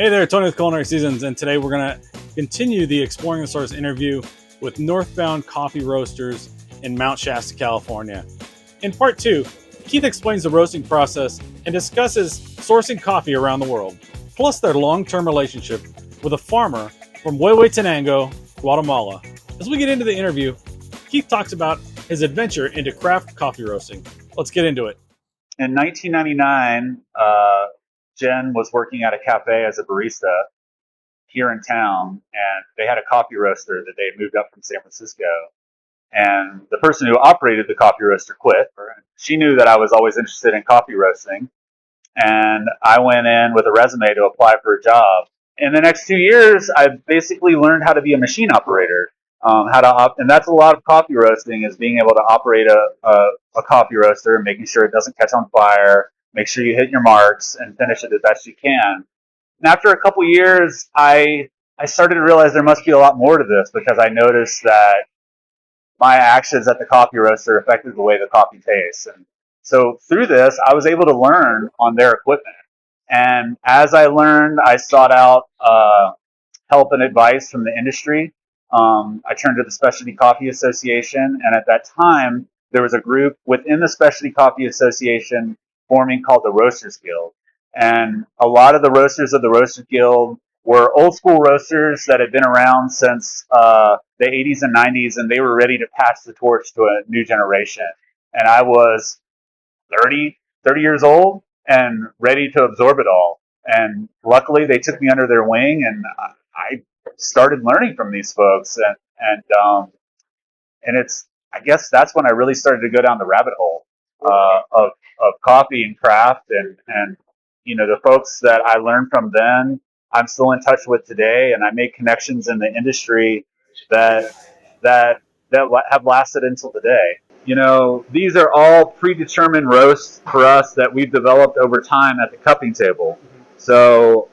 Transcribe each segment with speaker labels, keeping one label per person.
Speaker 1: Hey there, Tony with Culinary Seasons, and today we're going to continue the Exploring the Source interview with Northbound Coffee Roasters in Mount Shasta, California. In part two, Keith explains the roasting process and discusses sourcing coffee around the world, plus their long-term relationship with a farmer from Huehuetenango, Guatemala. As we get into the interview, Keith talks about his adventure into craft coffee roasting. Let's get into it.
Speaker 2: In 1999, Jen was working at a cafe as a barista here in town, and they had a coffee roaster that they had moved up from San Francisco. And the person who operated the coffee roaster quit. She knew that I was always interested in coffee roasting, and I went in with a resume to apply for a job. In the next 2 years, I basically learned how to be a machine operator. And that's a lot of coffee roasting, is being able to operate a coffee roaster, making sure it doesn't catch on fire, make sure you hit your marks, and finish it the best you can. And after a couple years, I started to realize there must be a lot more to this, because I noticed that my actions at the coffee roaster affected the way the coffee tastes. And so through this, I was able to learn on their equipment. And as I learned, I sought out help and advice from the industry. I turned to the Specialty Coffee Association, and at that time, there was a group within the Specialty Coffee Association forming called the Roasters Guild. And a lot of the roasters of the Roasters Guild were old school roasters that had been around since the 80s and 90s, and they were ready to pass the torch to a new generation. And I was 30 years old and ready to absorb it all. And luckily, they took me under their wing, and I started learning from these folks. And it's, I guess that's when I really started to go down the rabbit hole of coffee and craft, and you know, the folks that I learned from then, I'm still in touch with today, and I make connections in the industry that have lasted until today. You know, these are all predetermined roasts for us that we've developed over time at the cupping table. So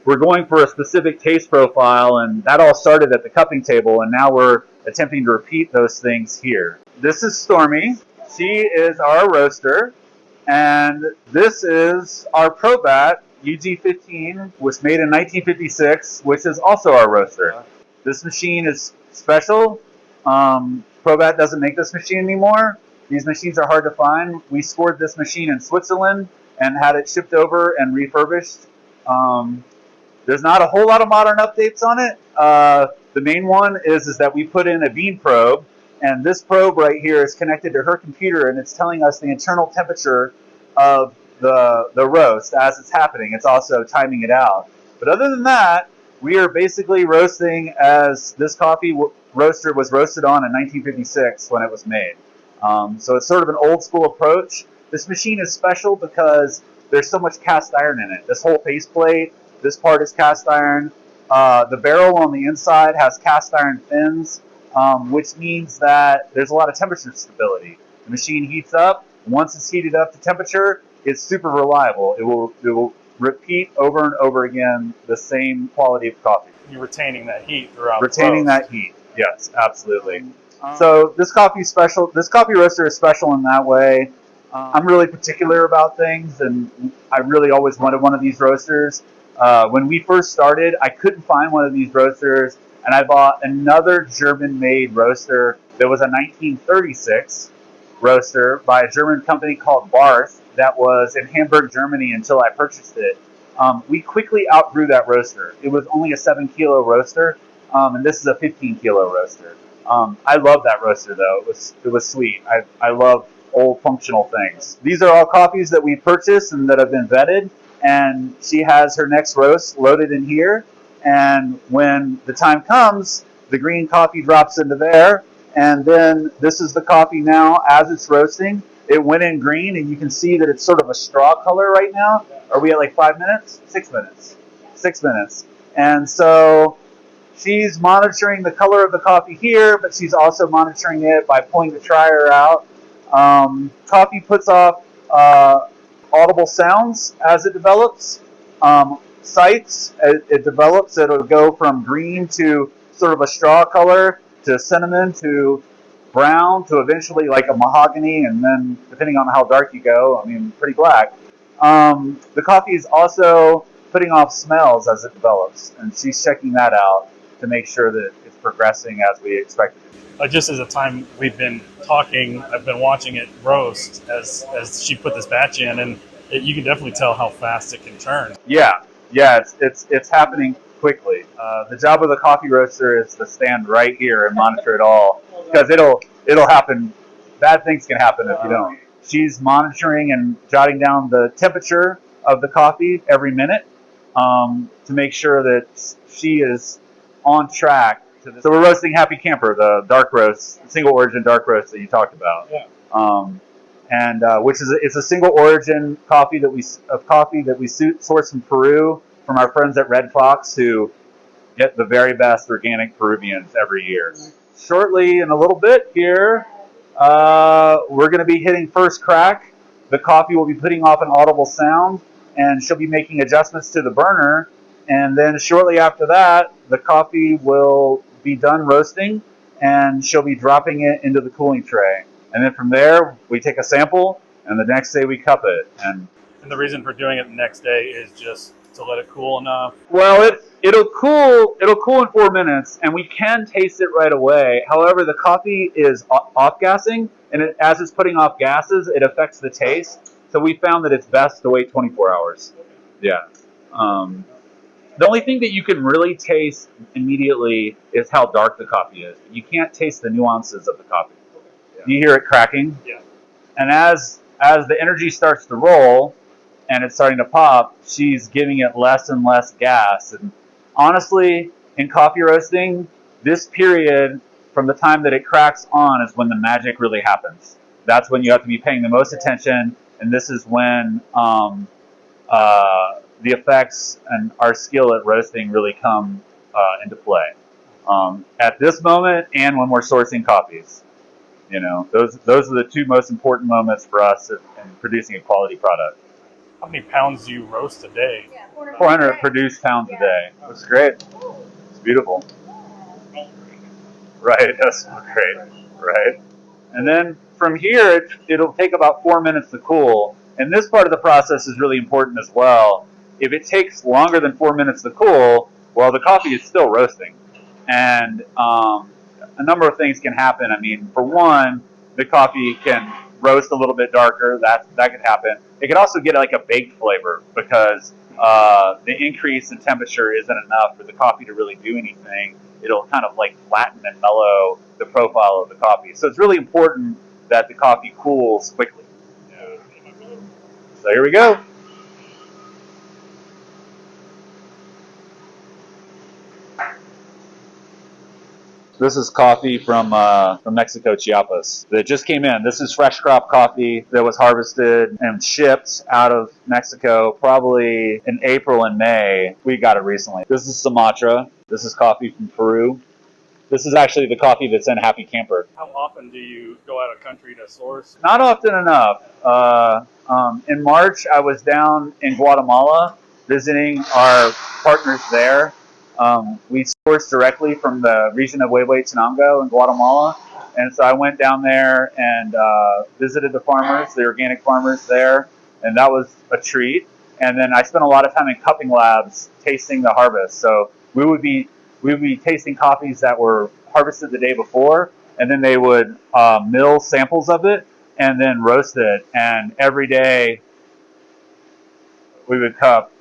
Speaker 2: we're going for a specific taste profile, and that all started at the cupping table, and now we're attempting to repeat those things here. This is Stormy. She is our roaster, and this is our Probat UG15, was made in 1956, which is also our roaster. This machine is special. Probat doesn't make this machine anymore. These machines are hard to find. We scored this machine in Switzerland and had it shipped over and refurbished. There's not a whole lot of modern updates on it. The main one is that we put in a bean probe, and this probe right here is connected to her computer, and it's telling us the internal temperature of the roast as it's happening. It's also timing it out. But other than that, we are basically roasting as this coffee roaster was roasted on in 1956 when it was made. So it's sort of an old school approach. This machine is special because there's so much cast iron in it. This whole faceplate, this part is cast iron. The barrel on the inside has cast iron fins, which means that there's a lot of temperature stability. The machine heats up. Once it's heated up to temperature, it's super reliable. It will repeat over and over again the same quality of coffee.
Speaker 1: You're retaining that heat throughout.
Speaker 2: Retaining that heat, yes, absolutely. So this coffee roaster is special in that way. I'm really particular about things, and I really always wanted one of these roasters. When we first started, I couldn't find one of these roasters, and I bought another German-made roaster that was a 1936 roaster by a German company called Barth that was in Hamburg, Germany until I purchased it. We quickly outgrew that roaster. It was only a 7-kilo roaster, and this is a 15-kilo roaster. I love that roaster, though. It was sweet. I love old functional things. These are all coffees that we purchased and that have been vetted, and she has her next roast loaded in here, and when the time comes, the green coffee drops into there, and then this is the coffee now as it's roasting. It went in green, and you can see that it's sort of a straw color right now. Are we at like 5 minutes? 6 minutes. 6 minutes. And so she's monitoring the color of the coffee here, but she's also monitoring it by pulling the dryer out. Coffee puts off audible sounds as it develops. Sights, it develops. It'll go from green to sort of a straw color to cinnamon to brown to eventually like a mahogany, and then depending on how dark you go, I mean, pretty black. The coffee is also putting off smells as it develops, and she's checking that out to make sure that it's progressing as we expect it to.
Speaker 1: Just as the time we've been talking, I've been watching it roast as she put this batch in, and you can definitely tell how fast it can turn.
Speaker 2: Yeah, it's happening quickly. The job of the coffee roaster is to stand right here and monitor it all, because it'll happen. Bad things can happen if you don't. She's monitoring and jotting down the temperature of the coffee every minute to make sure that she is on track. So we're roasting Happy Camper, the dark roast, single origin dark roast that you talked about.
Speaker 1: Yeah.
Speaker 2: And which is it's a single origin coffee that we source from Peru from our friends at Red Fox, who get the very best organic Peruvians every year. Shortly, in a little bit here, we're going to be hitting first crack. The coffee will be putting off an audible sound, and she'll be making adjustments to the burner. And then shortly after that, the coffee will be done roasting, and she'll be dropping it into the cooling tray. And then from there, we take a sample, and the next day we cup it. And
Speaker 1: the reason for doing it the next day is just to let it cool enough.
Speaker 2: Well, it'll cool in 4 minutes, and we can taste it right away. However, the coffee is off-gassing, and as it's putting off gases, it affects the taste. So we found that it's best to wait 24 hours. Yeah. The only thing that you can really taste immediately is how dark the coffee is. You can't taste the nuances of the coffee. You hear it cracking.
Speaker 1: Yeah.
Speaker 2: And as the energy starts to roll and it's starting to pop, she's giving it less and less gas. And honestly, in coffee roasting, this period from the time that it cracks on is when the magic really happens. That's when you have to be paying the most attention, and this is when the effects and our skill at roasting really come into play. At this moment and when we're sourcing coffees. You know, those are the two most important moments for us in producing a quality product.
Speaker 1: How many pounds do you roast a day?
Speaker 2: 400 produced pounds a day. That's great. It's beautiful. Right, that's great. Right. And then from here, it'll take about 4 minutes to cool. And this part of the process is really important as well. If it takes longer than 4 minutes to cool, well, the coffee is still roasting. And a number of things can happen. I mean, for one, the coffee can roast a little bit darker. That could happen. It could also get like a baked flavor because the increase in temperature isn't enough for the coffee to really do anything. It'll kind of like flatten and mellow the profile of the coffee. So it's really important that the coffee cools quickly. So here we go. This is coffee from Mexico, Chiapas, that just came in. This is fresh crop coffee that was harvested and shipped out of Mexico probably in April and May. We got it recently. This is Sumatra. This is coffee from Peru. This is actually the coffee that's in Happy Camper.
Speaker 1: How often do you go out of country to source?
Speaker 2: Not often enough. In March, I was down in Guatemala visiting our partners there. We source directly from the region of Huehuetenango in Guatemala. And so I went down there and visited the farmers, the organic farmers there, and that was a treat. And then I spent a lot of time in cupping labs tasting the harvest. So we would be tasting coffees that were harvested the day before, and then they would mill samples of it and then roast it. And every day we would cup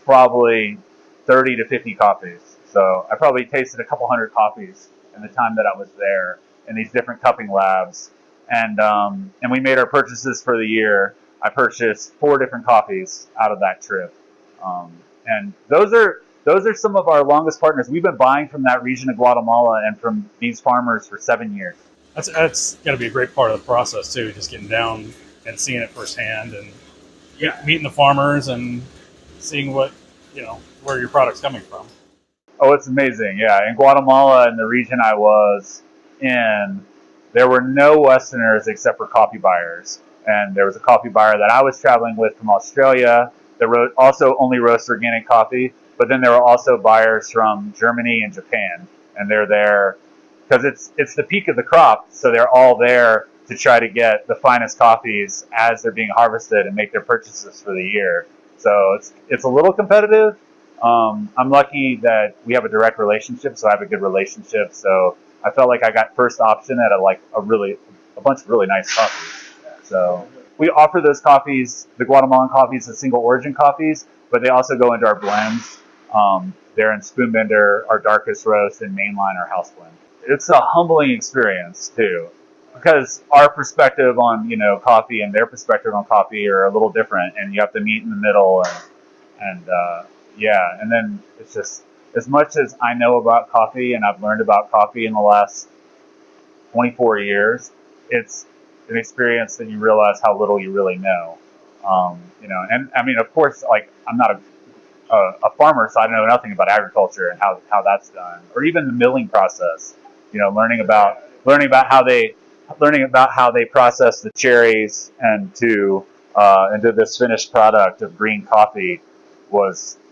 Speaker 2: probably 30 to 50 coffees. So I probably tasted a couple hundred coffees in the time that I was there in these different cupping labs. And we made our purchases for the year. I purchased 4 different coffees out of that trip. And those are some of our longest partners. We've been buying from that region of Guatemala and from these farmers for 7 years.
Speaker 1: That's got to be a great part of the process too, just getting down and seeing it firsthand and meeting the farmers and seeing what, where your product's coming from.
Speaker 2: Oh, it's amazing. Yeah. In Guatemala, in the region I was in, there were no Westerners except for coffee buyers. And there was a coffee buyer that I was traveling with from Australia that also only roasts organic coffee. But then there were also buyers from Germany and Japan. And they're there because it's the peak of the crop. So they're all there to try to get the finest coffees as they're being harvested and make their purchases for the year. So it's a little competitive. I'm lucky that we have a direct relationship, so I have a good relationship. So I felt like I got first option at a bunch of really nice coffees. So we offer those coffees, the Guatemalan coffees, as single origin coffees, but they also go into our blends. They're in Spoonbender, our darkest roast, and Mainline, our house blend. It's a humbling experience too, because our perspective on coffee and their perspective on coffee are a little different, and you have to meet in the middle, and yeah, and then it's just as much as I know about coffee and I've learned about coffee in the last 24 years, it's an experience that you realize how little you really know. And I mean, of course, like I'm not a farmer, so I know nothing about agriculture and how that's done, or even the milling process. Learning about how they process the cherries and into this finished product of green coffee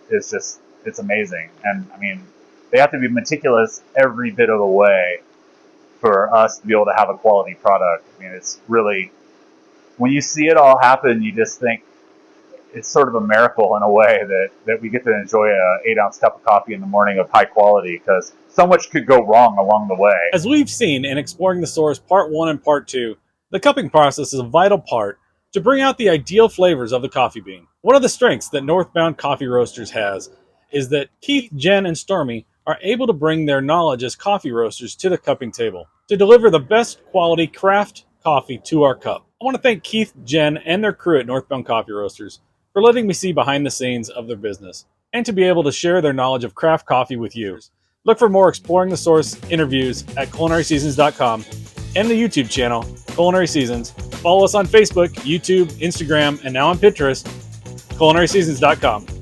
Speaker 2: it's amazing. And I mean, they have to be meticulous every bit of the way for us to be able to have a quality product. I mean, it's really, when you see it all happen, you just think it's sort of a miracle in a way that we get to enjoy a 8-ounce cup of coffee in the morning of high quality, because so much could go wrong along the way.
Speaker 1: As we've seen in Exploring the Source Part 1 and Part 2, the cupping process is a vital part to bring out the ideal flavors of the coffee bean. One of the strengths that Northbound Coffee Roasters has is that Keith, Jen, and Stormy are able to bring their knowledge as coffee roasters to the cupping table to deliver the best quality craft coffee to our cup. I want to thank Keith, Jen, and their crew at Northbound Coffee Roasters for letting me see behind the scenes of their business and to be able to share their knowledge of craft coffee with you. Look for more Exploring the Source interviews at culinaryseasons.com and the YouTube channel, Culinary Seasons. Follow us on Facebook, YouTube, Instagram, and now on Pinterest, culinaryseasons.com.